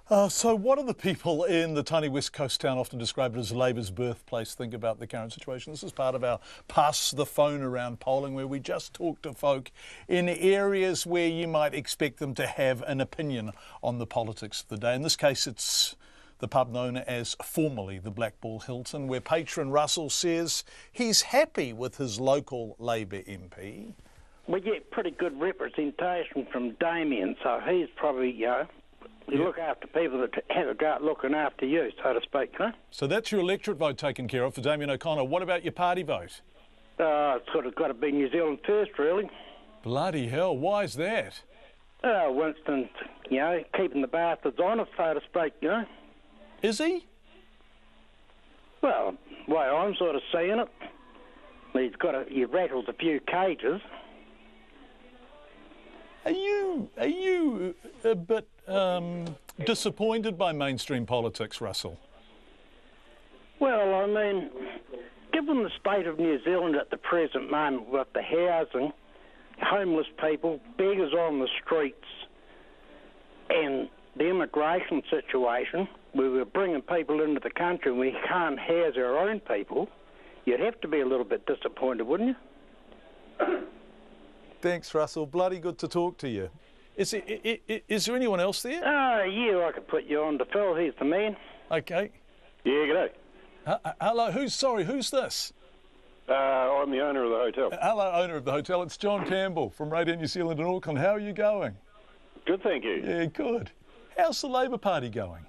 So what do the people in the tiny West Coast town, often described as Labor's birthplace, think about the current situation? This is part of our Pass the Phone Around polling, where we just talk to folk in areas where you might expect them to have an opinion on the politics of the day. In this case, it's the pub known as formerly the Blackball Hilton, where patron Russell says he's happy with his local Labor MP. We get pretty good representation from Damien, so he's probably, you look after people that have a go at looking after you, so to speak, huh? So that's your electorate vote taken care of for Damien O'Connor. What about your party vote? It's sort of got to be New Zealand first, really. Bloody hell, why is that? Winston's, keeping the bastards honest, so to speak, Is he? Well, the way I'm sort of seeing it, he rattles a few cages. Are you a bit disappointed by mainstream politics, Russell? Well, I mean, given the state of New Zealand at the present moment with the housing, homeless people, beggars on the streets, and the immigration situation, where we're bringing people into the country and we can't house our own people, you'd have to be a little bit disappointed, wouldn't you? Thanks, Russell. Bloody good to talk to you. Is there anyone else there? I could put you on to Phil. He's the man. Okay. Yeah, g'day. Hello, who's this? I'm the owner of the hotel. Hello, owner of the hotel. It's John Campbell from Radio New Zealand in Auckland. How are you going? Good, thank you. Yeah, good. How's the Labor Party going?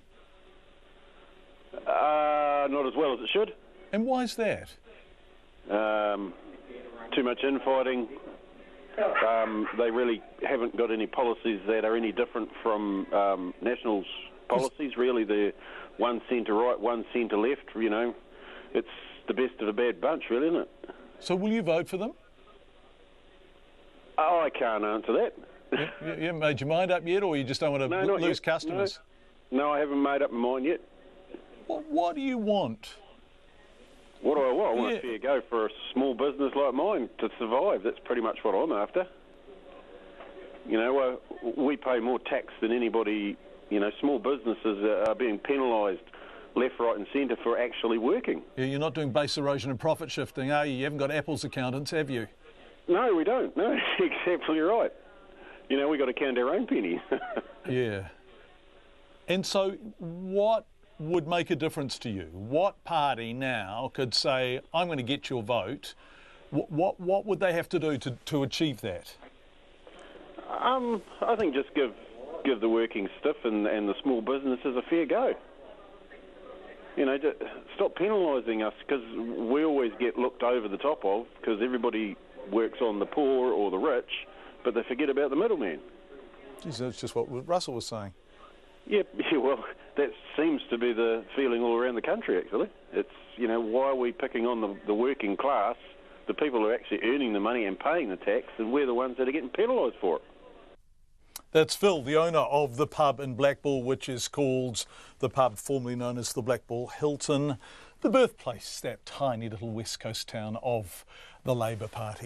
Not as well as it should. And why is that? Too much infighting. They really haven't got any policies that are any different from National's policies. Really, they're one centre right, one centre left. It's the best of a bad bunch, really, isn't it? So will you vote for them? Oh, I can't answer that. You haven't made your mind up yet, or you just don't want to lose customers? No, I haven't made up my mind yet. What do you want? What do I want? I want a fair go for a small business like mine to survive. That's pretty much what I'm after. We pay more tax than anybody. Small businesses are being penalised left, right and centre for actually working. Yeah, you're not doing base erosion and profit shifting, are you? You haven't got Apple's accountants, have you? No, we don't. No, exactly right. We've got to count our own pennies. Yeah. And so what would make a difference to you? What party now could say, I'm going to get your vote? What would they have to do to achieve that? I think just give the working stiff and the small businesses a fair go. Stop penalising us, because we always get looked over the top of, because everybody works on the poor or the rich, but they forget about the middleman. Geez, that's just what Russell was saying. Yeah, well, that seems to be the feeling all around the country, actually. It's, why are we picking on the working class, the people who are actually earning the money and paying the tax, and we're the ones that are getting penalised for it? That's Phil, the owner of the pub in Blackball, which is called the pub formerly known as the Blackball Hilton, the birthplace, that tiny little West Coast town of the Labor Party.